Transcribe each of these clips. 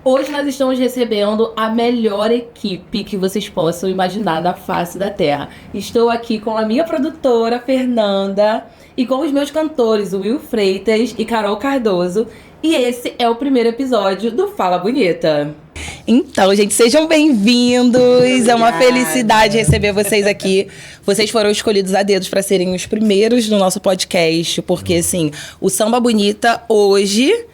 Hoje nós estamos recebendo a melhor equipe que vocês possam imaginar da face da Terra. Estou aqui com a minha produtora, Fernanda, e com os meus cantores, Will Freitas e Carol Cardoso. E esse é o primeiro episódio do Fala Bonita. Então, gente, sejam bem-vindos. É uma felicidade receber vocês aqui. Vocês foram escolhidos a dedos para serem os primeiros no nosso podcast, porque, assim, o Samba Bonita hoje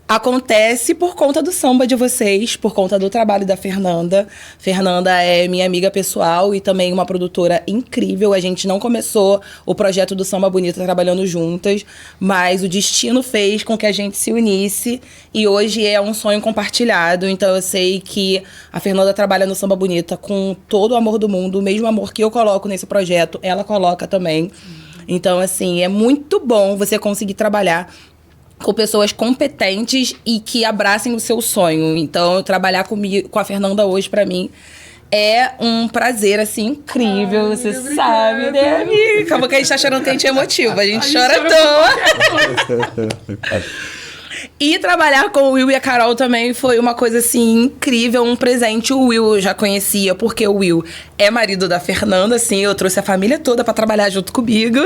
acontece por conta do samba de vocês, por conta do trabalho da Fernanda. Fernanda é minha amiga pessoal e também uma produtora incrível. A gente não começou o projeto do Samba Bonita trabalhando juntas, mas o destino fez com que a gente se unisse e hoje é um sonho compartilhado. Então eu sei que a Fernanda trabalha no Samba Bonita com todo o amor do mundo, o mesmo amor que eu coloco nesse projeto, ela coloca também. Então, assim, é muito bom você conseguir trabalhar com pessoas competentes e que abracem o seu sonho. Então, trabalhar comigo, com a Fernanda hoje, pra mim, é um prazer, assim, incrível. Você sabe, né, amiga? Acabou que a gente tá chorando que a gente é emotivo. A gente chora à toa. E trabalhar com o Will e a Carol também foi uma coisa, assim, incrível, um presente. O Will eu já conhecia, porque o Will é marido da Fernanda, assim, eu trouxe a família toda pra trabalhar junto comigo.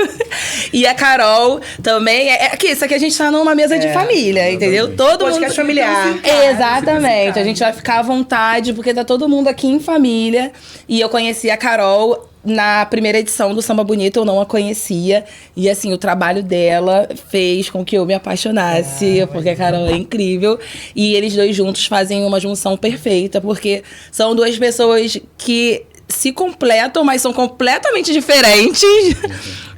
E a Carol também, isso aqui a gente tá numa mesa de família, entendeu? Todo mundo... Podcast familiar. Exatamente, a gente vai ficar à vontade, porque tá todo mundo aqui em família. E eu conheci a Carol na primeira edição do Samba Bonita, eu não a conhecia. E, assim, o trabalho dela fez com que eu me apaixonasse, porque a Carol é incrível. E eles dois juntos fazem uma junção perfeita, porque são duas pessoas que se completam, mas são completamente diferentes.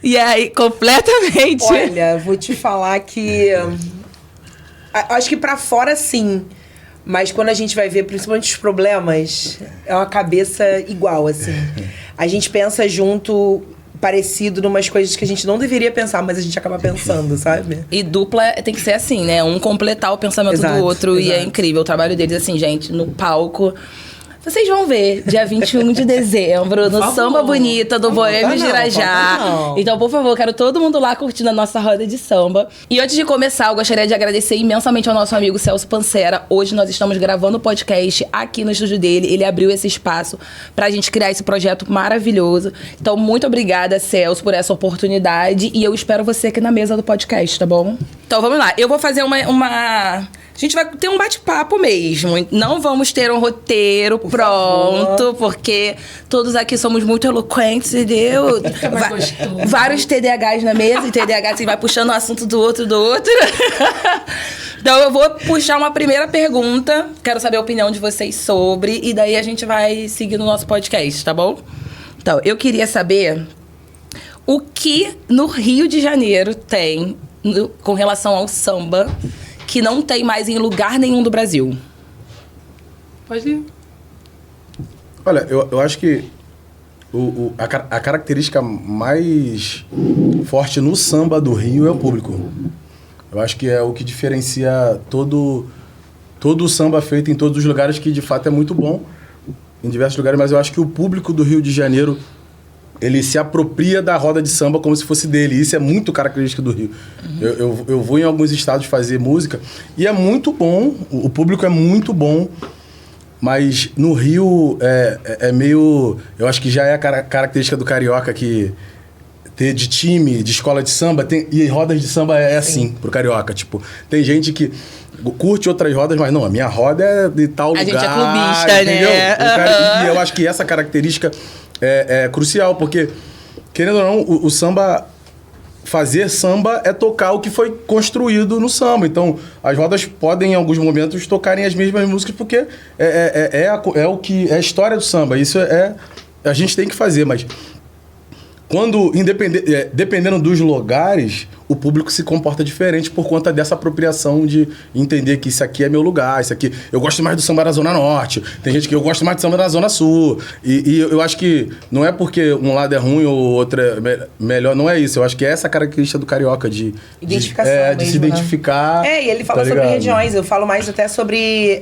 E aí, completamente... Olha, vou te falar que... acho que pra fora, sim. Mas quando a gente vai ver, principalmente os problemas, é uma cabeça igual, assim. A gente pensa junto, parecido, numas coisas que a gente não deveria pensar, mas a gente acaba pensando, sabe? E dupla tem que ser assim, né? Um completar o pensamento do outro. Exato. E é incrível o trabalho deles, assim, gente, no palco. Vocês vão ver, dia 21 de dezembro, no Samba Bonita do Boêmio Girajá. Então, por favor, quero todo mundo lá curtindo a nossa roda de samba. E antes de começar, eu gostaria de agradecer imensamente ao nosso amigo Celso Pancera. Hoje nós estamos gravando o podcast aqui no estúdio dele. Ele abriu esse espaço pra gente criar esse projeto maravilhoso. Então, muito obrigada, Celso, por essa oportunidade. E eu espero você aqui na mesa do podcast, tá bom? Então, vamos lá. Eu vou fazer uma... A gente vai ter um bate-papo mesmo. Não vamos ter um roteiro pronto, porque todos aqui somos muito eloquentes, entendeu? Vários TDAHs na mesa, e TDAH assim, vai puxando um assunto do outro. Então eu vou puxar uma primeira pergunta. Quero saber a opinião de vocês sobre, e daí a gente vai seguir no nosso podcast, tá bom? Então, eu queria saber o que no Rio de Janeiro tem com relação ao samba que não tem mais em lugar nenhum do Brasil. Pode ir. Olha, eu acho que a característica mais forte no samba do Rio é o público. Eu acho que é o que diferencia todo o samba feito em todos os lugares, que de fato é muito bom em diversos lugares, mas eu acho que o público do Rio de Janeiro, ele se apropria da roda de samba como se fosse dele. Isso é muito característico do Rio. Uhum. Eu vou em alguns estados fazer música e é muito bom, o público é muito bom, mas no Rio é meio... Eu acho que já é a característica do carioca, que ter de time, de escola de samba, e rodas de samba é assim, pro carioca. Tipo, tem gente que curte outras rodas, mas não, a minha roda é de tal lugar. A gente é clubista, entendeu? Né? E eu acho que essa característica é crucial, porque, querendo ou não, o samba, fazer samba é tocar o que foi construído no samba. Então, as rodas podem, em alguns momentos, tocarem as mesmas músicas, porque o que é a história do samba. Isso a gente tem que fazer, mas dependendo dos lugares, o público se comporta diferente por conta dessa apropriação de entender que isso aqui é meu lugar, isso aqui... Eu gosto mais do samba da Zona Norte, tem gente que eu gosto mais do samba da Zona Sul. E eu acho que não é porque um lado é ruim ou outro é melhor, não é isso. Eu acho que é essa característica do carioca de identificação mesmo, de se identificar. E ele fala sobre regiões, eu falo mais até sobre...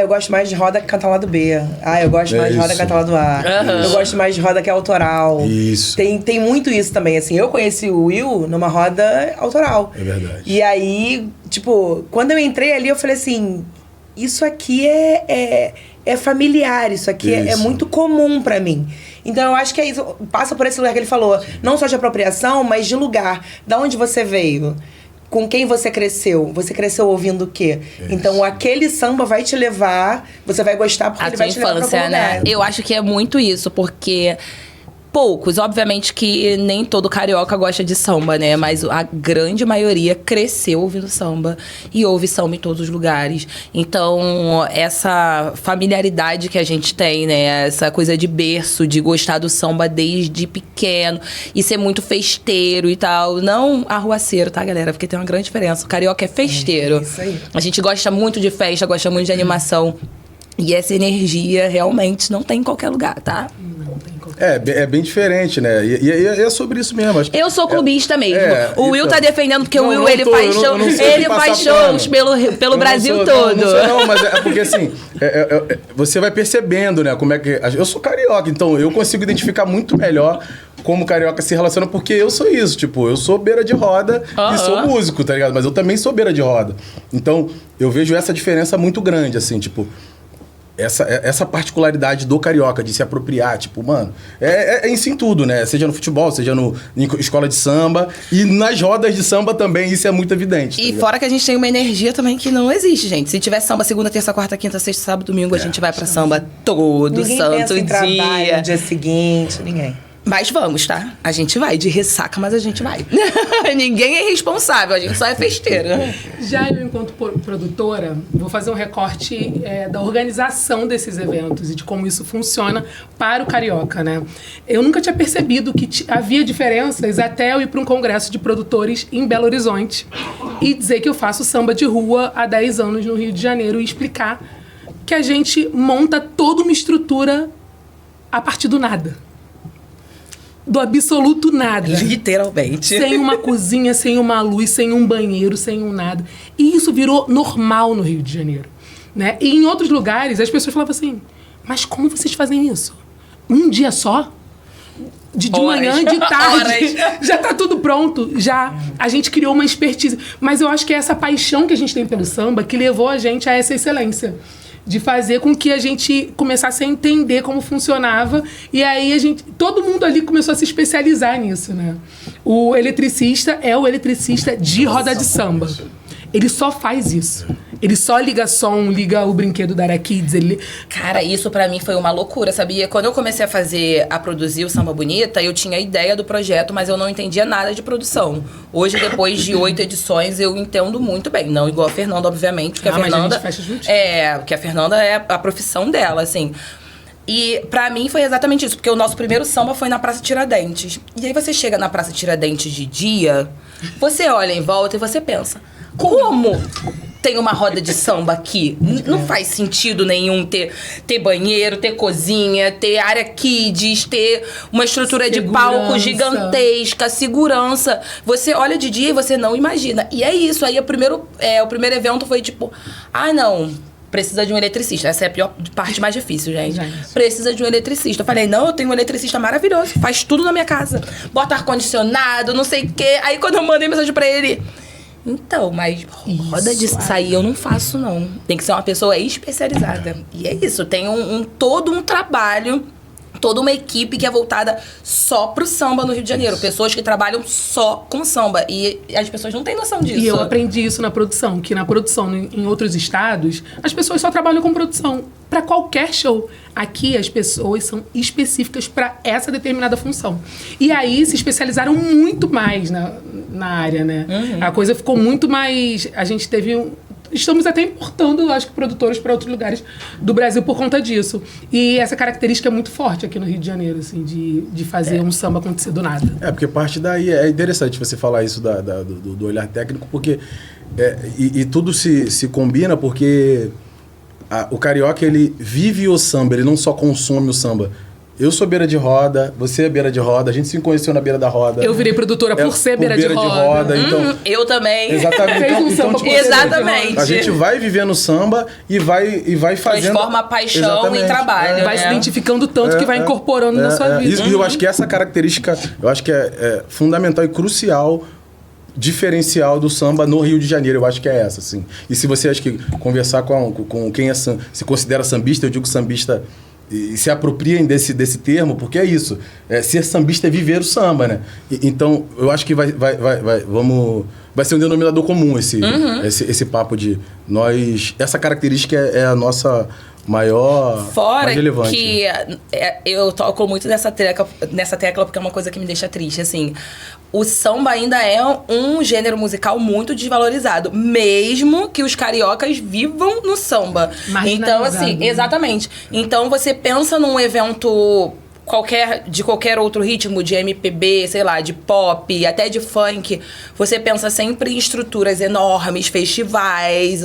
eu gosto mais de roda que canta lá do B. Eu gosto mais de roda que canta lá do A. Uhum. Eu gosto mais de roda que é autoral. Isso. Tem muito isso também, assim. Eu conheci o Will numa roda autoral. É verdade. E aí, tipo, quando eu entrei ali, eu falei assim... isso aqui é familiar, isso aqui é muito comum pra mim. Então eu acho que é isso, passa por esse lugar que ele falou, não só de apropriação, mas de lugar, da onde você veio, com quem você cresceu ouvindo o quê? Então aquele samba vai te levar, você vai gostar porque ele vai te levar pra algum lugar. Eu acho que é muito isso, porque poucos, obviamente que nem todo carioca gosta de samba, né? Mas a grande maioria cresceu ouvindo samba e ouve samba em todos os lugares. Então, essa familiaridade que a gente tem, né? Essa coisa de berço, de gostar do samba desde pequeno e ser muito festeiro e tal. Não arruaceiro, tá, galera? Porque tem uma grande diferença. O carioca é festeiro. Isso aí. A gente gosta muito de festa, gosta muito de animação. E essa energia realmente não tem em qualquer lugar, tá? É bem diferente, né? E é sobre isso mesmo. Acho que eu sou clubista mesmo. O Will então, tá defendendo porque o Will, não ele tô, faz eu show, não ele faz shows pelo Brasil todo. Não, mas é porque assim, você vai percebendo, né, como é que... Eu sou carioca, então eu consigo identificar muito melhor como carioca se relaciona, porque eu sou isso, tipo, eu sou beira de roda e sou músico, tá ligado? Mas eu também sou beira de roda. Então, eu vejo essa diferença muito grande, assim, tipo... Essa particularidade do carioca, de se apropriar, tipo, mano, é em si tudo, né? Seja no futebol, seja em escola de samba e nas rodas de samba também, isso é muito evidente. E fora que a gente tem uma energia também que não existe, gente. Se tiver samba segunda, terça, quarta, quinta, sexta, sábado, domingo, a gente vai pra samba todo ninguém santo pensa em dia. trabalho no dia seguinte, ninguém. Mas vamos, tá? A gente vai de ressaca, mas a gente vai. Ninguém é responsável, a gente só é festeiro. Já eu, enquanto produtora, vou fazer um recorte da organização desses eventos e de como isso funciona para o carioca, né? Eu nunca tinha percebido que havia diferenças até eu ir para um congresso de produtores em Belo Horizonte e dizer que eu faço samba de rua há 10 anos no Rio de Janeiro e explicar que a gente monta toda uma estrutura a partir do nada. Do absoluto nada. Literalmente. Sem uma cozinha, sem uma luz, sem um banheiro, sem um nada. E isso virou normal no Rio de Janeiro, né? E em outros lugares, as pessoas falavam assim, mas como vocês fazem isso? Um dia só? De manhã, de tarde, já tá tudo pronto, já. A gente criou uma expertise. Mas eu acho que é essa paixão que a gente tem pelo samba que levou a gente a essa excelência. De fazer com que a gente começasse a entender como funcionava. E aí todo mundo ali começou a se especializar nisso, né? O eletricista é o eletricista de roda de samba. Ele só faz isso. Ele só liga som, liga o brinquedo da Ara Kids. Cara, isso pra mim foi uma loucura, sabia? Quando eu comecei a produzir o Samba Bonita, eu tinha a ideia do projeto, mas eu não entendia nada de produção. Hoje, depois de 8 edições, eu entendo muito bem. Não igual a Fernanda, obviamente, porque a Fernanda... Mas a gente fecha juntinho. Porque a Fernanda é a profissão dela, assim. E pra mim foi exatamente isso, porque o nosso primeiro samba foi na Praça Tiradentes. E aí você chega na Praça Tiradentes de dia, você olha em volta e você pensa, como tem uma roda de samba aqui? Não faz sentido nenhum ter banheiro, ter cozinha, ter área kids, ter uma estrutura de palco gigantesca, segurança. Você olha de dia e você não imagina. E é isso, aí o primeiro evento foi tipo, não... Precisa de um eletricista. Essa é a parte mais difícil, gente. Precisa de um eletricista. Eu falei, não, eu tenho um eletricista maravilhoso. Faz tudo na minha casa. Bota ar-condicionado, não sei o quê. Aí quando eu mandei mensagem pra ele... Então, mas roda de sair eu não faço, não. Tem que ser uma pessoa especializada. E é isso. Tem todo um trabalho... Toda uma equipe que é voltada só pro samba no Rio de Janeiro. Pessoas que trabalham só com samba. E as pessoas não têm noção disso. E eu aprendi isso na produção. Que na produção, em outros estados, as pessoas só trabalham com produção. Para qualquer show. Aqui, as pessoas são específicas para essa determinada função. E aí, se especializaram muito mais na área, né? A coisa ficou muito mais... A gente teve... Estamos até importando, acho que, produtores para outros lugares do Brasil por conta disso. E essa característica é muito forte aqui no Rio de Janeiro, assim, de fazer um samba acontecer do nada. Porque parte daí é interessante você falar isso do olhar técnico, porque e tudo se combina, porque o carioca, ele vive o samba, ele não só consome o samba. Eu sou beira de roda, você é beira de roda, a gente se conheceu na beira da roda. Eu virei produtora por ser beira de roda. Então, eu também. Exatamente. Fez um samba por exatamente. A gente vai vivendo samba e vai fazendo... Transforma a paixão em trabalho. Vai se identificando tanto que vai incorporando na sua vida. E eu acho que essa característica, eu acho que é fundamental e crucial diferencial do samba no Rio de Janeiro. Eu acho que é essa, assim. E se você acha que conversar com quem se considera sambista, eu digo sambista e se apropriem desse termo, porque é isso. Ser sambista é viver o samba, né? Então, eu acho que vai ser um denominador comum esse papo de nós... Essa característica é a nossa maior, Fora mais relevante. que eu toco muito nessa tecla porque é uma coisa que me deixa triste, assim. O samba ainda é um gênero musical muito desvalorizado, mesmo que os cariocas vivam no samba. Então, assim, exatamente. Então, você pensa num evento de qualquer outro ritmo, de MPB, sei lá, de pop, até de funk, você pensa sempre em estruturas enormes, festivais,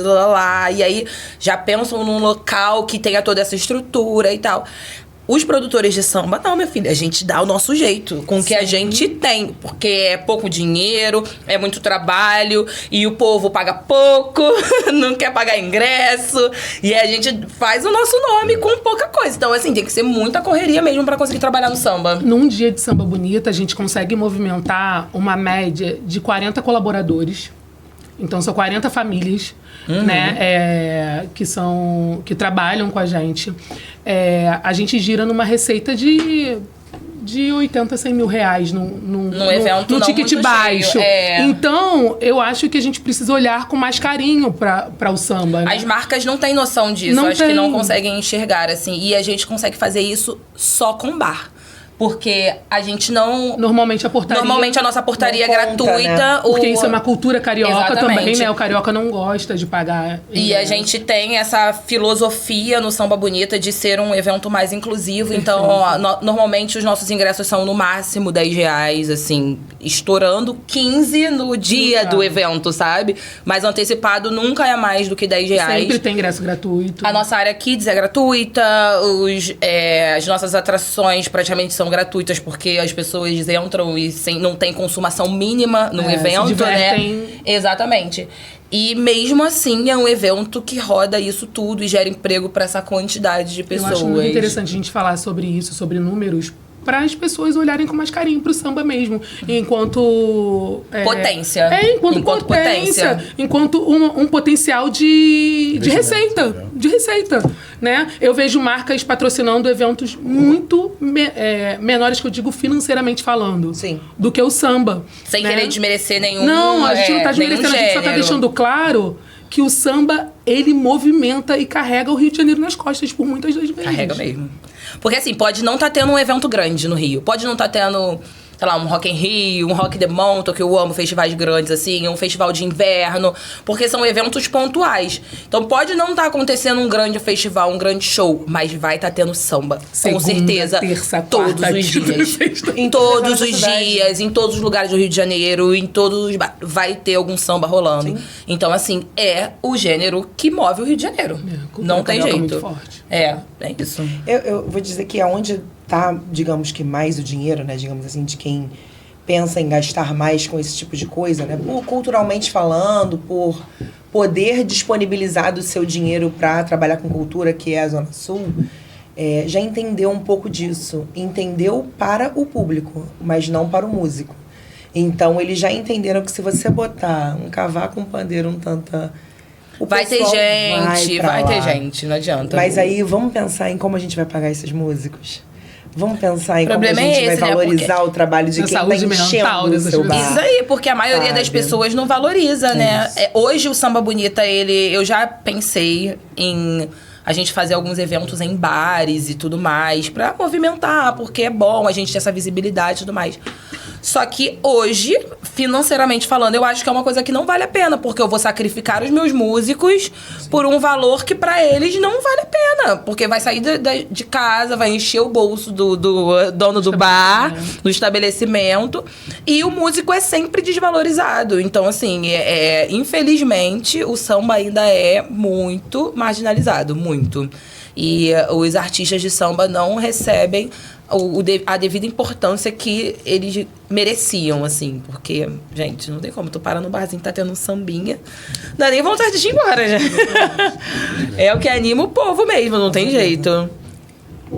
e aí já pensam num local que tenha toda essa estrutura e tal. Os produtores de samba, não, minha filha, a gente dá o nosso jeito, com o que a gente tem, porque é pouco dinheiro, é muito trabalho, e o povo paga pouco, não quer pagar ingresso, e a gente faz o nosso nome com pouca coisa. Então, assim, tem que ser muita correria mesmo pra conseguir trabalhar no samba. Num dia de Samba Bonita, a gente consegue movimentar uma média de 40 colaboradores. Então, são 40 famílias, né, que trabalham com a gente. A gente gira numa receita de 80, 100 mil reais num evento, no ticket baixo. Então, eu acho que a gente precisa olhar com mais carinho para o samba. Né? As marcas não têm noção disso. Acho que não conseguem enxergar, assim. E a gente consegue fazer isso só com bar. Porque a gente não... Normalmente a nossa portaria é gratuita. Né? Porque isso é uma cultura carioca também, né? O carioca não gosta de pagar. E a gente tem essa filosofia no Samba Bonita de ser um evento mais inclusivo. Perfeito. Então, normalmente os nossos ingressos são no máximo R$10, assim, estourando 15 no dia do evento, sabe? Mas antecipado nunca é mais do que R$10. Sempre tem ingresso gratuito. A nossa área Kids é gratuita, as nossas atrações praticamente são gratuitas, porque as pessoas entram e não tem consumação mínima no evento, se divertem. Né? Exatamente. E mesmo assim é um evento que roda isso tudo e gera emprego para essa quantidade de pessoas. Eu acho muito interessante a gente falar sobre isso, sobre números, para as pessoas olharem com mais carinho pro samba mesmo. Enquanto... potência. Enquanto potência. Enquanto um potencial de receita. De receita. Né? Eu vejo marcas patrocinando eventos muito menores, que eu digo financeiramente falando. Sim. Do que o samba. Sem querer desmerecer nenhum. Não, a gente não tá desmerecendo, a gente só tá deixando claro que o samba, ele movimenta e carrega o Rio de Janeiro nas costas por muitas das vezes. Carrega mesmo. Porque assim, pode não estar tendo um evento grande no Rio. Pode não estar tendo, sei lá, um Rock in Rio, um Rock the Mountain, que eu amo festivais grandes, assim, um festival de inverno, porque são eventos pontuais. Então pode não estar acontecendo um grande festival, um grande show, mas vai estar tendo samba. Segunda, com certeza. Terça, todos quarta, os dias. Em todos os dias, em todos os lugares do Rio de Janeiro, em todos os vai ter algum samba rolando. Sim. Então, assim, é o gênero que move o Rio de Janeiro. Não tem jeito. Muito forte. É isso. Eu vou dizer que aonde tá, digamos que mais o dinheiro, né, digamos assim, de quem pensa em gastar mais com esse tipo de coisa, né, culturalmente falando, por poder disponibilizar o seu dinheiro para trabalhar com cultura, que é a Zona Sul, já entendeu um pouco disso. Entendeu para o público, mas não para o músico. Então, eles já entenderam que se você botar um cavaco, um pandeiro, um tantã... Vai ter gente, não adianta. Mas aí, vamos pensar em como a gente vai pagar esses músicos. Vamos pensar em como a gente vai valorizar o trabalho de quem está enchendo o seu bar. Isso aí, porque a maioria das pessoas não valoriza, né? Hoje o Samba Bonita, eu já pensei em a gente fazer alguns eventos em bares e tudo mais, pra movimentar, porque é bom a gente ter essa visibilidade e tudo mais. Só que hoje, financeiramente falando, eu acho que é uma coisa que não vale a pena, porque eu vou sacrificar os meus músicos por um valor que pra eles não vale a pena. Porque vai sair de casa, vai encher o bolso do dono do bar, do estabelecimento, e o músico é sempre desvalorizado. Então, assim, infelizmente, o samba ainda é muito marginalizado, muito. E os artistas de samba não recebem a devida importância que eles mereciam, assim. Porque, gente, não tem como. Tu para no barzinho, tá tendo um sambinha. Não dá nem vontade de ir embora, já. É o que anima o povo mesmo, não tem jeito.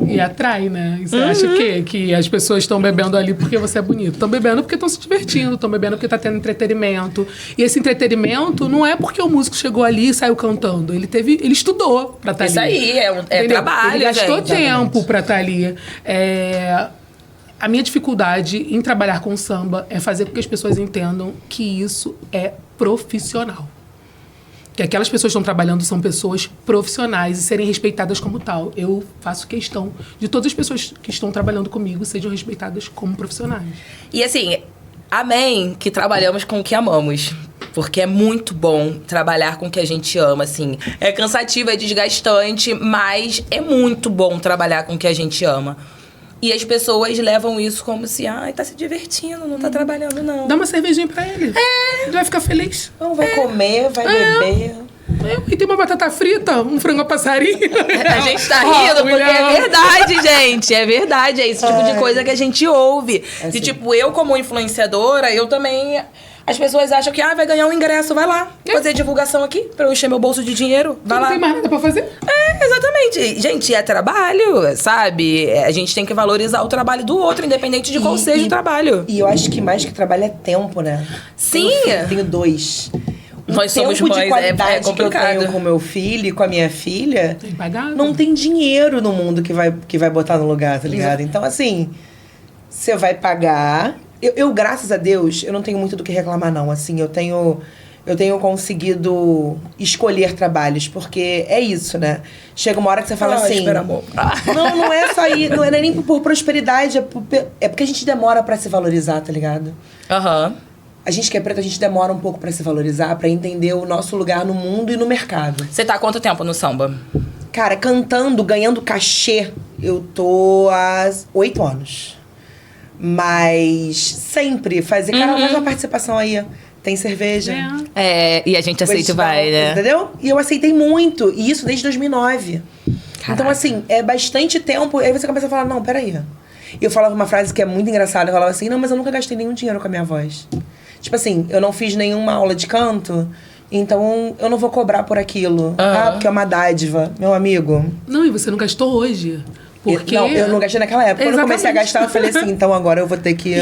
E atrai, né? E você acha que as pessoas estão bebendo ali porque você é bonito. Estão bebendo porque estão se divertindo, estão bebendo porque tá tendo entretenimento. E esse entretenimento não é porque o músico chegou ali e saiu cantando. Ele estudou pra estar ali. Isso aí, é trabalho, Ele gastou gente. tempo pra estar ali. A minha dificuldade em trabalhar com samba é fazer com que as pessoas entendam que isso é profissional. Que aquelas pessoas que estão trabalhando são pessoas profissionais e serem respeitadas como tal. Eu faço questão de todas as pessoas que estão trabalhando comigo sejam respeitadas como profissionais. E assim, amém que trabalhamos com o que amamos. Porque é muito bom trabalhar com o que a gente ama, assim. É cansativo, é desgastante, mas é muito bom trabalhar com o que a gente ama. E as pessoas levam isso como se, tá se divertindo, não tá trabalhando, não. Dá uma cervejinha pra ele. Ele vai ficar feliz. Não vai comer, vai beber. E tem uma batata frita, um frango a passarinho. A gente tá rindo porque é verdade, gente. É verdade. É esse tipo de coisa que a gente ouve. Assim. tipo, eu como influenciadora, eu também... As pessoas acham que, vai ganhar um ingresso, vai lá. Fazer divulgação aqui, pra eu encher meu bolso de dinheiro. Vai lá. Não tem mais nada pra fazer? Exatamente. Gente, é trabalho, sabe? A gente tem que valorizar o trabalho do outro, independente de qual seja o trabalho. E eu acho que mais que trabalho é tempo, né? Sim. Tenho 2. Nós somos tempo mães, de qualidade é complicado. que eu tenho com meu filho e com a minha filha, Impagável. não tem dinheiro no mundo que vai botar no lugar, tá ligado? Então, assim, você vai pagar... Eu, graças a Deus, eu não tenho muito do que reclamar, não. Assim, eu tenho conseguido escolher trabalhos, porque é isso, né? Chega uma hora que você fala assim... Espera, amor. Não é só aí, não é nem por prosperidade, é porque a gente demora pra se valorizar, tá ligado? Aham. A gente que é preto, a gente demora um pouco pra se valorizar, pra entender o nosso lugar no mundo e no mercado. Você tá há quanto tempo no samba? Cara, cantando, ganhando cachê, eu tô há 8 anos. Mas sempre fazer... Cara, faz uma participação aí. Tem cerveja. E a gente aceita e vai, né? Entendeu? E eu aceitei muito. E isso desde 2009. Caraca. Então, assim, é bastante tempo. Aí você começa a falar, não, peraí. E eu falava uma frase que é muito engraçada. Eu falava assim, não, mas eu nunca gastei nenhum dinheiro com a minha voz. Tipo assim, eu não fiz nenhuma aula de canto, então eu não vou cobrar por aquilo. Porque é uma dádiva, meu amigo. Não, e você não gastou hoje. Porque... Não, eu não gastei naquela época. Quando eu comecei a gastar, eu falei assim, então agora eu vou ter que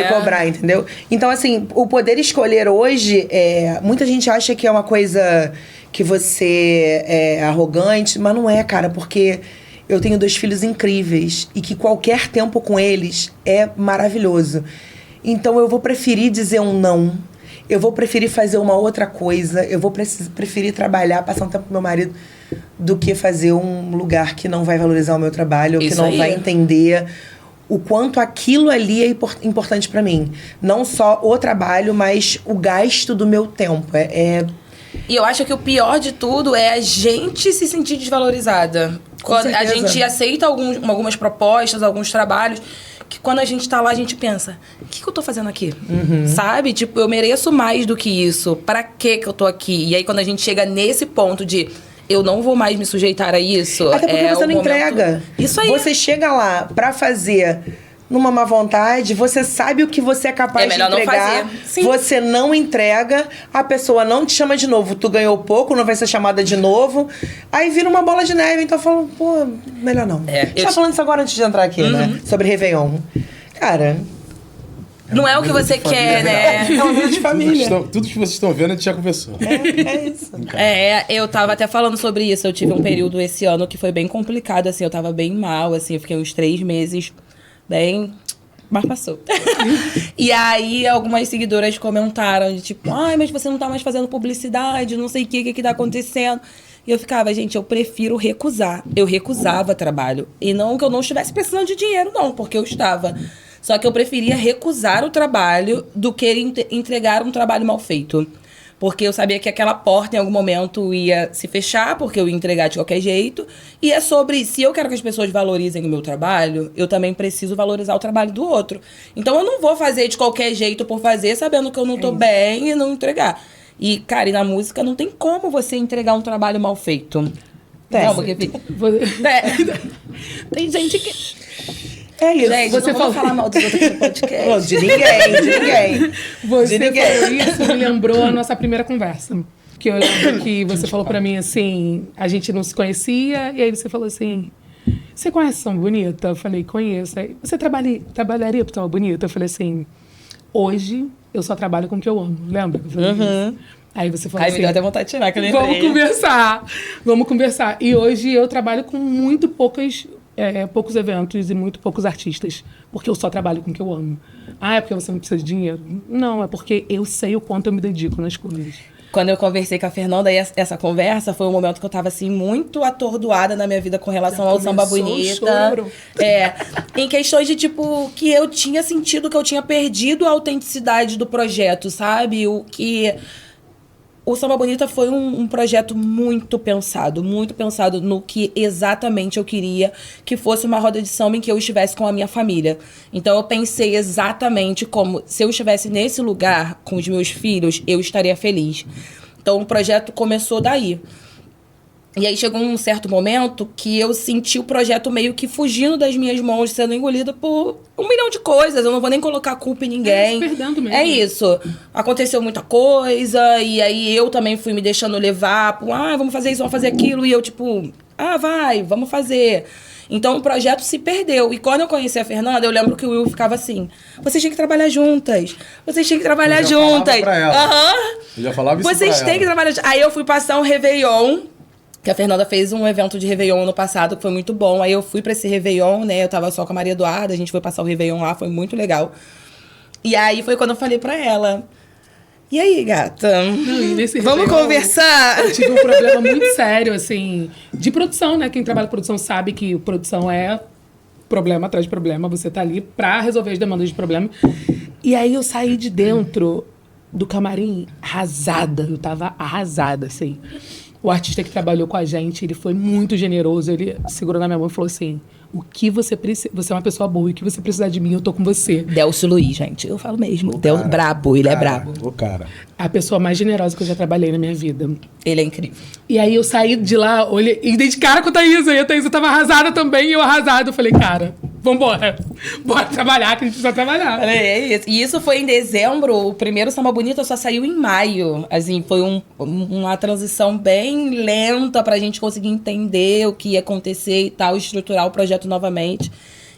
cobrar, entendeu? Então, assim, o poder escolher hoje, muita gente acha que é uma coisa que você é arrogante, mas não é, cara, porque eu tenho 2 filhos incríveis e que qualquer tempo com eles é maravilhoso. Então eu vou preferir dizer um não. Eu vou preferir fazer uma outra coisa. Eu vou preferir trabalhar, passar um tempo com meu marido, do que fazer um lugar que não vai valorizar o meu trabalho, ou que não vai entender o quanto aquilo ali é importante pra mim. Não só o trabalho, mas o gasto do meu tempo. E eu acho que o pior de tudo é a gente se sentir desvalorizada. Quando a gente aceita algumas propostas, alguns trabalhos, que quando a gente tá lá, a gente pensa, o que eu tô fazendo aqui? Sabe? Tipo, eu mereço mais do que isso. Pra que eu tô aqui? E aí, quando a gente chega nesse ponto de eu não vou mais me sujeitar a isso... Até porque você não entrega. Isso aí. Você chega lá pra fazer numa má vontade, você sabe o que você é capaz de entregar. Não fazer. Sim. Você não entrega, a pessoa não te chama de novo, tu ganhou pouco, não vai ser chamada de novo. Aí vira uma bola de neve, então eu falo, pô, melhor não. A gente tá falando isso agora antes de entrar aqui, né? Sobre Réveillon. Cara... Não é o que você quer, né? É uma vida de família. Tudo que vocês estão vendo, a gente já conversou. É isso. Eu tava até falando sobre isso. Eu tive um período esse ano que foi bem complicado, assim. Eu tava bem mal, assim. Eu fiquei uns 3 meses bem... Mas passou. E aí, algumas seguidoras comentaram de tipo... mas você não tá mais fazendo publicidade, não sei o que tá acontecendo. E eu ficava, gente, eu prefiro recusar. Eu recusava trabalho. E não que eu não estivesse precisando de dinheiro, não. Porque eu estava... Só que eu preferia recusar o trabalho do que entregar um trabalho mal feito. Porque eu sabia que aquela porta, em algum momento, ia se fechar, porque eu ia entregar de qualquer jeito. E é sobre, se eu quero que as pessoas valorizem o meu trabalho, eu também preciso valorizar o trabalho do outro. Então, eu não vou fazer de qualquer jeito por fazer, sabendo que eu não tô bem e não entregar. E, cara, e na música não tem como você entregar um trabalho mal feito. Não, porque... Tem gente que... É isso. Gente, você não vamos falar mal dos outros no podcast. Não, de ninguém. Você falou isso, me lembrou a nossa primeira conversa. Que eu lembro que você falou pra mim assim, a gente não se conhecia, e aí você falou assim, você conhece Samba Bonita? Eu falei, conheço. Aí, você trabalharia pro Samba Bonita? Eu falei assim, hoje eu só trabalho com o que eu amo. Lembra? Eu falei isso. Aí você falou Ai, assim... me deu até vontade de tirar, que eu lembrei. Vamos conversar. E hoje eu trabalho com muito poucos eventos e muito poucos artistas. Porque eu só trabalho com o que eu amo. Ah, é porque você não precisa de dinheiro? Não, é porque eu sei o quanto eu me dedico nas coisas. Quando eu conversei com a Fernanda, e essa conversa foi um momento que eu tava, assim, muito atordoada na minha vida com relação ao Samba Bonita. Em questões de, tipo, que eu tinha sentido que eu tinha perdido a autenticidade do projeto, sabe? O Samba Bonita foi um projeto muito pensado no que exatamente eu queria que fosse uma roda de samba em que eu estivesse com a minha família. Então eu pensei exatamente como, se eu estivesse nesse lugar com os meus filhos, eu estaria feliz. Então o projeto começou daí. E aí chegou um certo momento que eu senti o projeto meio que fugindo das minhas mãos, sendo engolido por 1 milhão de coisas. Eu não vou nem colocar a culpa em ninguém. Se perdendo mesmo. É isso. Aconteceu muita coisa, e aí eu também fui me deixando levar por, vamos fazer isso, vamos fazer aquilo. E eu, tipo, vai, vamos fazer. Então o projeto se perdeu. E quando eu conheci a Fernanda, eu lembro que o Will ficava assim, vocês têm que trabalhar juntas. Vocês têm que trabalhar juntas. Pra ela. Eu já falava isso Vocês pra têm ela. que trabalhar juntas. Aí eu fui passar um Réveillon, que a Fernanda fez um evento de Réveillon ano passado, que foi muito bom. Aí eu fui pra esse Réveillon, né? Eu tava só com a Maria Eduarda, a gente foi passar o Réveillon lá, foi muito legal. E aí foi quando eu falei pra ela, e aí, gata? Não, e nesse Vamos Réveillon, conversar? Eu tive um problema muito sério, assim, de produção, né? Quem trabalha com produção sabe que produção é problema atrás de problema. Você tá ali pra resolver as demandas de problema. E aí eu saí de dentro do camarim arrasada. Eu tava arrasada, assim. O artista que trabalhou com a gente, ele foi muito generoso. Ele segurou na minha mão e falou assim, o que você precisa... Você é uma pessoa boa, e o que você precisar de mim, eu tô com você. Delcio Luiz, gente. Eu falo mesmo. Cara, Brabo, ele é brabo. O cara. A pessoa mais generosa que eu já trabalhei na minha vida. Ele é incrível. E aí eu saí de lá, olhei e dei de cara com a Thaísa. E a Thaísa tava arrasada também, e eu arrasada. Eu falei, cara, vambora. Bora trabalhar, que a gente precisa trabalhar. É isso. E isso foi em dezembro. O primeiro Samba Bonita só saiu em maio. Assim, foi uma transição bem lenta pra gente conseguir entender o que ia acontecer e tal, estruturar o projeto novamente.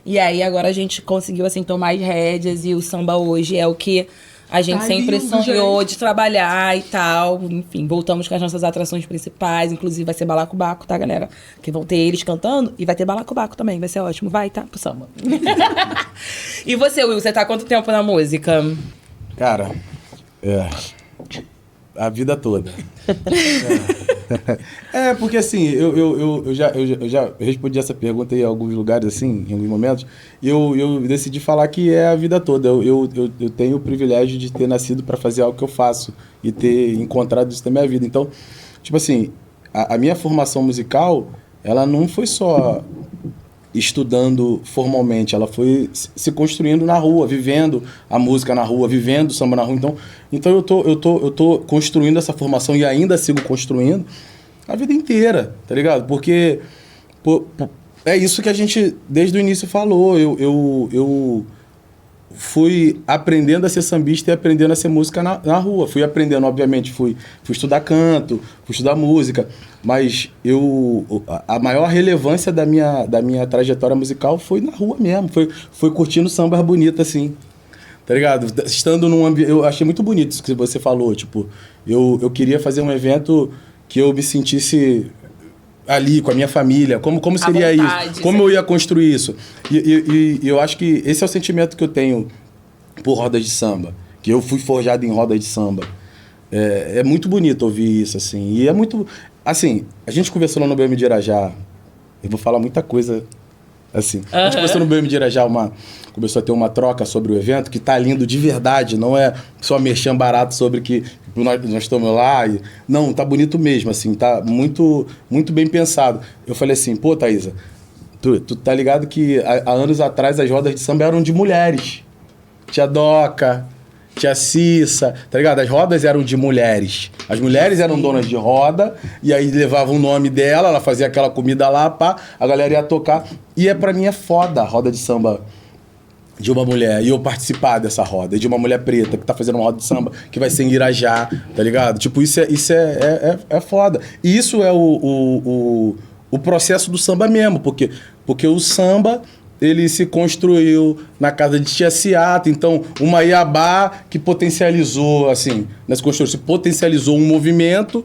E aí agora a gente conseguiu, assim, tomar as rédeas, e o samba hoje é o que a gente sempre lindo, sonhou gente. de trabalhar e tal. Enfim, voltamos com as nossas atrações principais. Inclusive vai ser balacobaco, tá, galera? Que vão ter eles cantando e vai ter balacobaco também. Vai ser ótimo. Vai, tá? Pro samba. E você, Will? Você tá há quanto tempo na música? Cara, a vida toda. Porque assim, eu já respondi essa pergunta em alguns lugares, assim, em alguns momentos, e eu decidi falar que é a vida toda. Eu tenho o privilégio de ter nascido para fazer algo que eu faço e ter encontrado isso na minha vida. Então, tipo assim, a minha formação musical, ela não foi só estudando formalmente, ela foi se construindo na rua, vivendo a música na rua, vivendo o samba na rua. Então eu tô construindo essa formação e ainda sigo construindo a vida inteira, tá ligado? Porque é isso que a gente desde o início falou. Eu fui aprendendo a ser sambista e aprendendo a ser música na rua. Fui aprendendo, obviamente, fui estudar canto, fui estudar música, mas a maior relevância da minha trajetória musical foi na rua mesmo, foi curtindo samba bonito, assim, tá ligado? Estando num ambiente... Eu achei muito bonito isso que você falou, tipo, eu queria fazer um evento que eu me sentisse ali com a minha família, como seria vontade, isso, como eu ia construir isso. E eu acho que esse é o sentimento que eu tenho por rodas de samba, que eu fui forjado em roda de samba. É muito bonito ouvir isso, assim, e é muito... Assim, a gente conversou lá no BM de Irajá, eu vou falar muita coisa, assim. A gente conversou no BM de Irajá, começou a ter uma troca sobre o evento, que tá lindo de verdade, não é só merchan barato sobre que nós estamos lá. Não, tá bonito mesmo, assim, tá muito, muito bem pensado. Eu falei assim, pô, Thaísa, tu tá ligado que há anos atrás as rodas de samba eram de mulheres. Tia Doca, Tia Cissa, tá ligado? As rodas eram de mulheres. As mulheres eram donas de roda, e aí levavam o nome dela, ela fazia aquela comida lá, pá, a galera ia tocar. E pra mim é foda a roda de samba de uma mulher, e eu participar dessa roda, de uma mulher preta que tá fazendo uma roda de samba que vai ser em Irajá, tá ligado? Tipo, isso é foda. E isso é o o processo do samba mesmo, porque o samba ele se construiu na casa de Tia Ciata, então uma Iabá que potencializou, assim, nessa construção, se potencializou um movimento,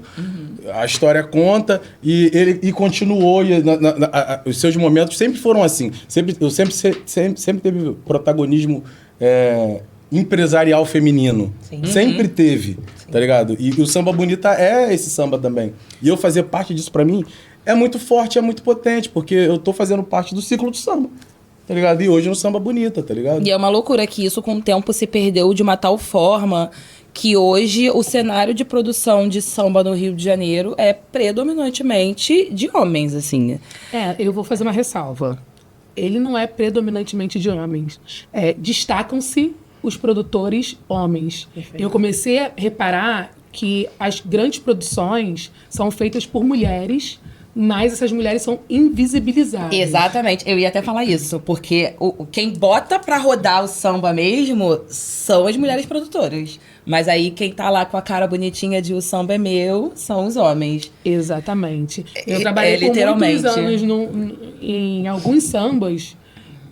a história conta, e continuou, e os seus momentos sempre foram assim, sempre teve protagonismo empresarial feminino, sempre teve, tá ligado? E o Samba Bonita é esse samba também, e eu fazer parte disso pra mim é muito forte, é muito potente, porque eu tô fazendo parte do ciclo do samba. Tá ligado? E hoje no Samba Bonita, tá ligado? E é uma loucura que isso com o tempo se perdeu de uma tal forma que hoje o cenário de produção de samba no Rio de Janeiro é predominantemente de homens, assim. Eu vou fazer uma ressalva. Ele não é predominantemente de homens. Destacam-se os produtores homens. Perfeito. Eu comecei a reparar que as grandes produções são feitas por mulheres, mas essas mulheres são invisibilizadas. Exatamente. Eu ia até falar isso, porque quem bota pra rodar o samba mesmo são as mulheres produtoras. Mas aí quem tá lá com a cara bonitinha de o samba é meu são os homens. Exatamente. Eu trabalhei por muitos anos em alguns sambas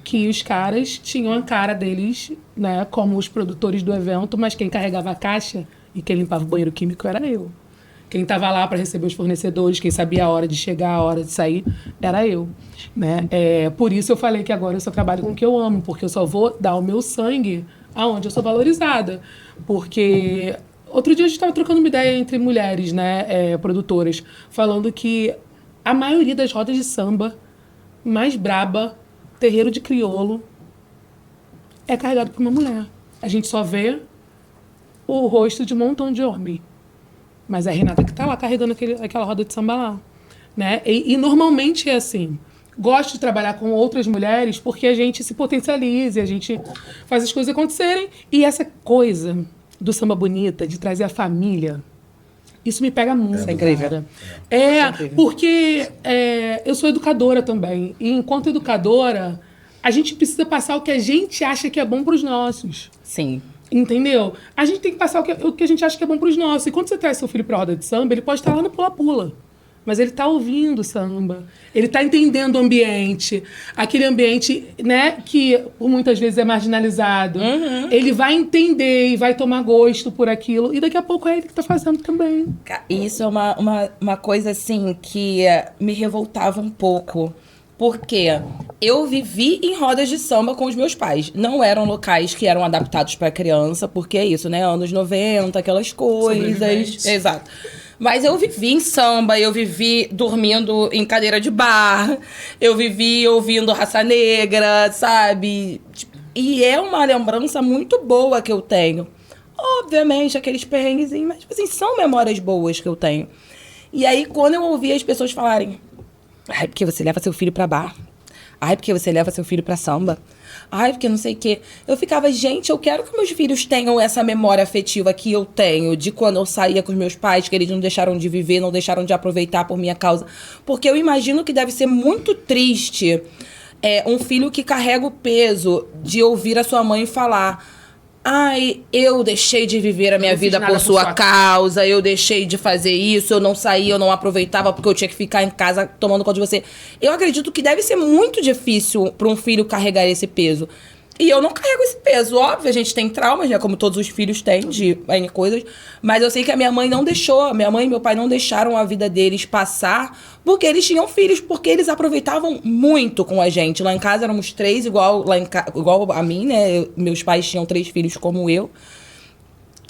que os caras tinham a cara deles, né, como os produtores do evento, mas quem carregava a caixa e quem limpava o banheiro químico era eu. Quem estava lá para receber os fornecedores, quem sabia a hora de chegar, a hora de sair, era eu. Né? Por isso eu falei que agora eu só trabalho com o que eu amo, porque eu só vou dar o meu sangue aonde eu sou valorizada. Porque outro dia a gente estava trocando uma ideia entre mulheres, né, produtoras, falando que a maioria das rodas de samba mais braba, terreiro de crioulo, é carregado por uma mulher. A gente só vê o rosto de um montão de homem. Mas é a Renata que está lá carregando aquela roda de samba lá. Né? E normalmente é assim. Gosto de trabalhar com outras mulheres porque a gente se potencializa, a gente faz as coisas acontecerem. E essa coisa do Samba Bonita, de trazer a família, isso me pega muito. Isso é incrível. Porque eu sou educadora também. E enquanto educadora, a gente precisa passar o que a gente acha que é bom para os nossos. Sim. Entendeu? A gente tem que passar o que a gente acha que é bom para os nossos. E quando você traz seu filho para a roda de samba, ele pode estar lá no pula-pula. Mas ele está ouvindo samba. Ele está entendendo o ambiente. Aquele ambiente, né, que por muitas vezes é marginalizado. Ele vai entender e vai tomar gosto por aquilo. E daqui a pouco é ele que está fazendo também. Isso é uma coisa, assim, que me revoltava um pouco. Porque eu vivi em rodas de samba com os meus pais. Não eram locais que eram adaptados para criança, porque é isso, né? Anos 90, aquelas coisas. Exato. Mas eu vivi em samba, eu vivi dormindo em cadeira de bar, eu vivi ouvindo Raça Negra, sabe? E é uma lembrança muito boa que eu tenho. Obviamente, aqueles perrenguezinhos, mas assim, são memórias boas que eu tenho. E aí, quando eu ouvi as pessoas falarem: ai, porque você leva seu filho pra bar. Ai, porque você leva seu filho pra samba. Ai, porque não sei o quê. Eu ficava, gente, eu quero que meus filhos tenham essa memória afetiva que eu tenho de quando eu saía com os meus pais, que eles não deixaram de viver, não deixaram de aproveitar por minha causa. Porque eu imagino que deve ser muito triste um filho que carrega o peso de ouvir a sua mãe falar: ai, eu deixei de viver a minha vida por sua causa, eu deixei de fazer isso, eu não saía, eu não aproveitava porque eu tinha que ficar em casa tomando conta de você. Eu acredito que deve ser muito difícil para um filho carregar esse peso. E eu não carrego esse peso, óbvio, a gente tem traumas, né, como todos os filhos têm, de N coisas, mas eu sei que a minha mãe não deixou, minha mãe e meu pai não deixaram a vida deles passar, porque eles tinham filhos, porque eles aproveitavam muito com a gente. Lá em casa éramos 3, igual a mim, né, meus pais tinham 3 filhos como eu.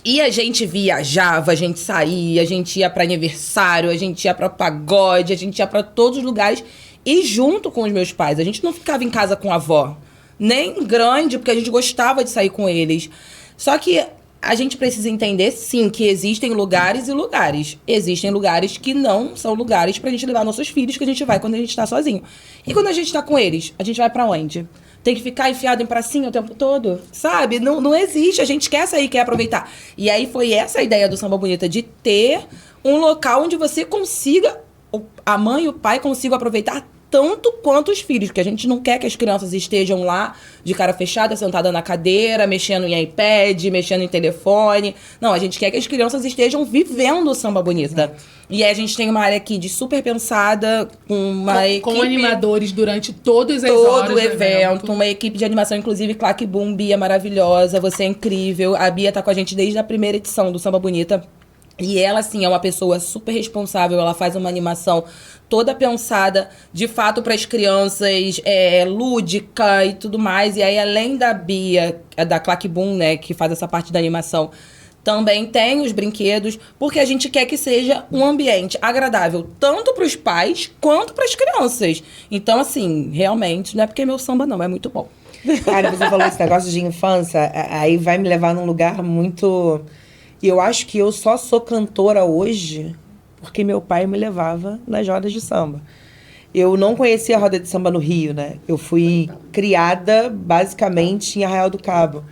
E a gente viajava, a gente saía, a gente ia pra aniversário, a gente ia pra pagode, a gente ia pra todos os lugares, e junto com os meus pais, a gente não ficava em casa com a avó. Nem grande, porque a gente gostava de sair com eles. Só que a gente precisa entender, sim, que existem lugares e lugares. Existem lugares que não são lugares pra gente levar nossos filhos, que a gente vai quando a gente tá sozinho. E quando a gente tá com eles, a gente vai pra onde? Tem que ficar enfiado em pracinha o tempo todo? Sabe? Não existe. A gente quer sair, quer aproveitar. E aí foi essa a ideia do Samba Bonita, de ter um local onde você consiga, a mãe e o pai consigam aproveitar tanto quanto os filhos, porque a gente não quer que as crianças estejam lá de cara fechada, sentada na cadeira, mexendo em iPad, mexendo em telefone. Não, a gente quer que as crianças estejam vivendo o Samba Bonita. E aí a gente tem uma área aqui de super pensada, com uma equipe... Com animadores durante todas as horas Todo o evento, uma equipe de animação, inclusive Claque Boom, Bia maravilhosa, você é incrível. A Bia tá com a gente desde a primeira edição do Samba Bonita. E ela, assim, é uma pessoa super responsável, ela faz uma animação toda pensada, de fato, para as crianças, lúdica e tudo mais. E aí, além da Bia, da Claque Boom, né, que faz essa parte da animação, também tem os brinquedos, porque a gente quer que seja um ambiente agradável, tanto para os pais quanto para as crianças. Então, assim, realmente, não é porque é meu samba, não, é muito bom. Cara, você falou esse negócio de infância, aí vai me levar num lugar muito... E eu acho que eu só sou cantora hoje porque meu pai me levava nas rodas de samba. Eu não conhecia a roda de samba no Rio, né? Eu fui criada basicamente em Arraial do Cabo.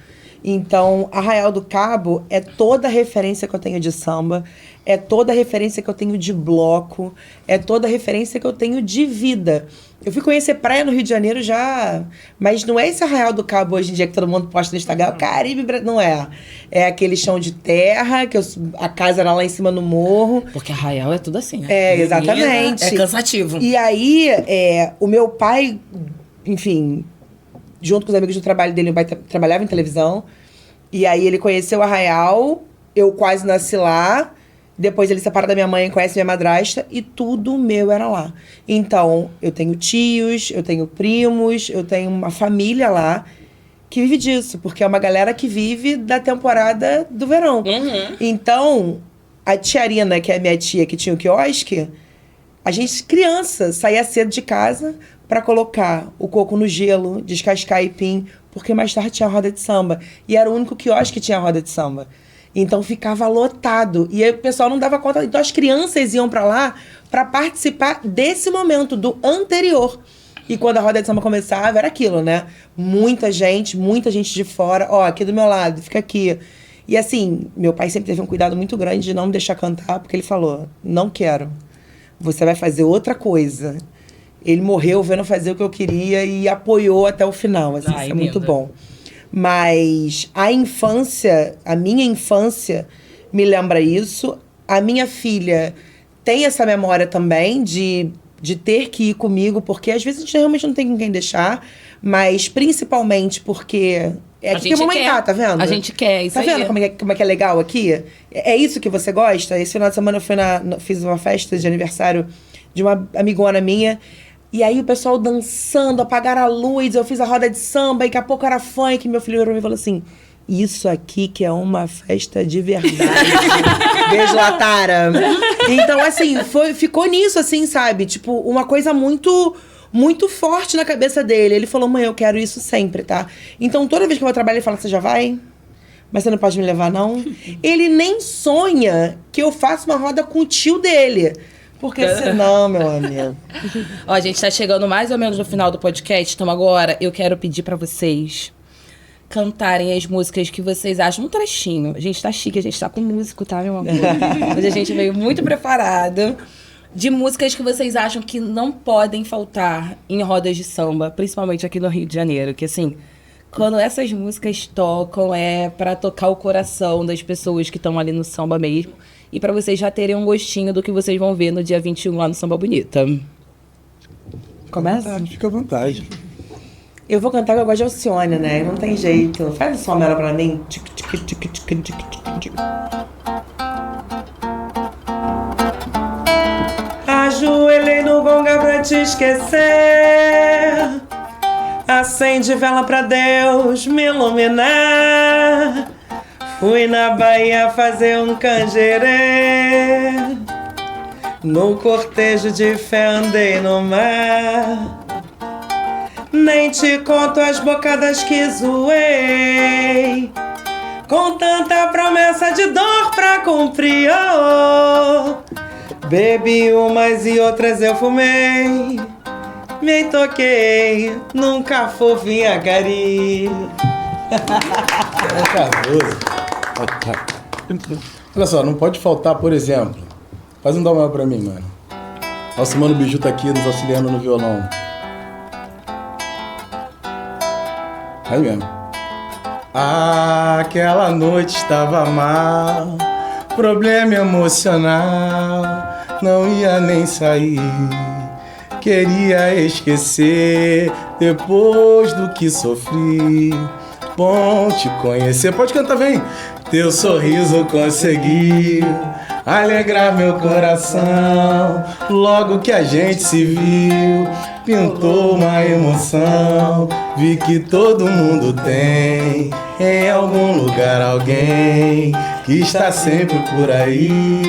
Então, Arraial do Cabo é toda a referência que eu tenho de samba, é toda a referência que eu tenho de bloco, é toda a referência que eu tenho de vida. Eu fui conhecer praia no Rio de Janeiro já, mas não é esse Arraial do Cabo hoje em dia que todo mundo posta no Instagram, o Caribe, não é. É aquele chão de terra, a casa era lá em cima no morro. Porque Arraial é tudo assim, né? É, exatamente. É cansativo. E aí, o meu pai, enfim, junto com os amigos do trabalho dele, meu pai trabalhava em televisão, e aí ele conheceu o Arraial, eu quase nasci lá, depois ele separa da minha mãe, conhece minha madrasta, e tudo meu era lá. Então, eu tenho tios, eu tenho primos, eu tenho uma família lá que vive disso, porque é uma galera que vive da temporada do verão. Uhum. Então, a tia Arina, que é a minha tia que tinha o quiosque, a gente, criança, saía cedo de casa para colocar o coco no gelo, descascar aipim, porque mais tarde tinha roda de samba. E era o único quiosque que tinha roda de samba. Então ficava lotado. E aí o pessoal não dava conta. Então as crianças iam para lá para participar desse momento, do anterior. E quando a roda de samba começava, era aquilo, né? Muita gente de fora. Ó, aqui do meu lado, fica aqui. E assim, meu pai sempre teve um cuidado muito grande de não me deixar cantar, porque ele falou, não quero. Você vai fazer outra coisa. Ele morreu vendo fazer o que eu queria e apoiou até o final. Assim, isso é muito bom. Mas a minha infância me lembra isso. A minha filha tem essa memória também de ter que ir comigo, porque às vezes a gente realmente não tem com quem deixar, mas principalmente porque é aqui que a mamãe tá vendo? A gente quer, isso tá aí. Tá vendo como é que é legal aqui? É isso que você gosta? Esse final de semana eu fiz uma festa de aniversário de uma amigona minha. E aí o pessoal dançando, apagaram a luz, eu fiz a roda de samba, e daqui a pouco era funk, meu filho virou e falou assim, isso aqui que é uma festa de verdade. Beijo, Latara. Então, assim, ficou nisso, assim, sabe? Tipo, uma coisa muito, muito forte na cabeça dele. Ele falou, mãe, eu quero isso sempre, tá? Então, toda vez que eu vou trabalhar, ele fala, você já vai? Mas você não pode me levar, não? Ele nem sonha que eu faça uma roda com o tio dele. Porque senão, meu amigo... Ó, a gente tá chegando mais ou menos no final do podcast, então agora eu quero pedir pra vocês cantarem as músicas que vocês acham, um trechinho. A gente tá chique, a gente tá com músico, tá, meu amor? Mas a gente veio muito preparado. De músicas que vocês acham que não podem faltar em rodas de samba, principalmente aqui no Rio de Janeiro, que assim... Quando essas músicas tocam, é pra tocar o coração das pessoas que estão ali no samba mesmo. E pra vocês já terem um gostinho do que vocês vão ver no dia 21 lá no Samba Bonita. Começa? Fica à vontade. Eu vou cantar que eu gosto de Alcione, né? Não tem jeito. Faz o som dela pra mim. Ajoelhei no gonga pra te esquecer. Acende vela pra Deus me iluminar. Fui na Bahia fazer um canjerê. No cortejo de fé andei no mar. Nem te conto as bocadas que zoei, com tanta promessa de dor pra cumprir. Oh, bebi umas e outras eu fumei. Me toquei, nunca fofinha cari. Olha só, não pode faltar, por exemplo. Faz um dó maior pra mim, mano. Nosso mano Biju tá aqui nos auxiliando no violão. Aí mesmo. Aquela noite estava mal, problema emocional, não ia nem sair. Queria esquecer depois do que sofri. Bom te conhecer. Pode cantar, vem. Teu sorriso conseguiu alegrar meu coração. Logo que a gente se viu, pintou uma emoção. Vi que todo mundo tem em algum lugar alguém que está sempre por aí.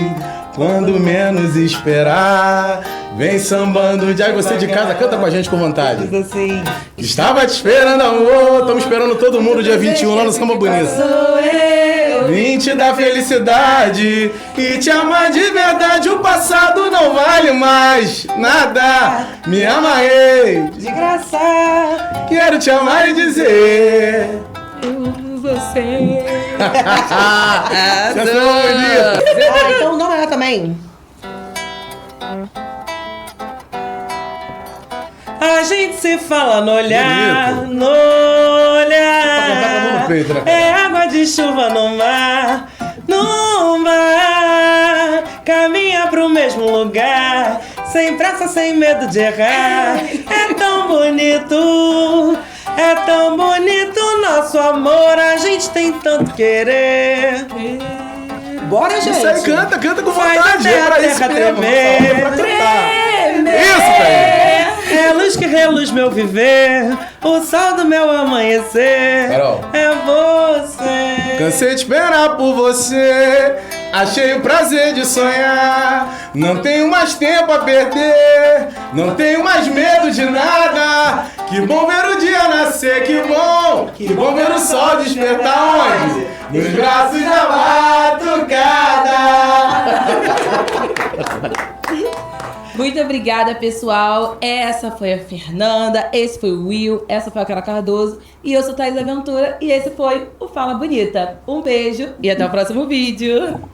Quando menos esperar, vem sambando de... Aí você de casa, canta com a gente com vontade. Assim. Estava te esperando, amor. Estamos esperando todo mundo dia 21 lá no Samba Bonito. Sou eu. 20 da felicidade e te amar de verdade. O passado não vale mais nada. Me amarrei. De graça. Quero te amar e dizer... Eu amo você. Canção bonita. Ah, então não é também. A gente se fala no olhar, Bonito. no Pra cantar com a mão olhar. no peito, né? É água de chuva no mar, no mar. Caminha pro mesmo lugar, sem pressa, sem medo de errar. É tão bonito nosso amor. A gente tem tanto querer. Bora, gente. Isso aí, canta com Faz vontade. até É pra a isso terra mesmo. tremer. É pra cantar. Isso, velho. É luz que reluz meu viver, o sol do meu amanhecer. Carol. É você. Cansei de esperar por você, achei o prazer de sonhar. Não tenho mais tempo a perder, não tenho mais medo de nada. Que bom ver o dia nascer, que bom ver o sol despertar onde? Nos braços da madrugada. Muito obrigada, pessoal. Essa foi a Fernanda, esse foi o Will, essa foi a Carol Cardoso e eu sou Thaís Aventura e esse foi o Fala Bonita. Um beijo e até o próximo vídeo.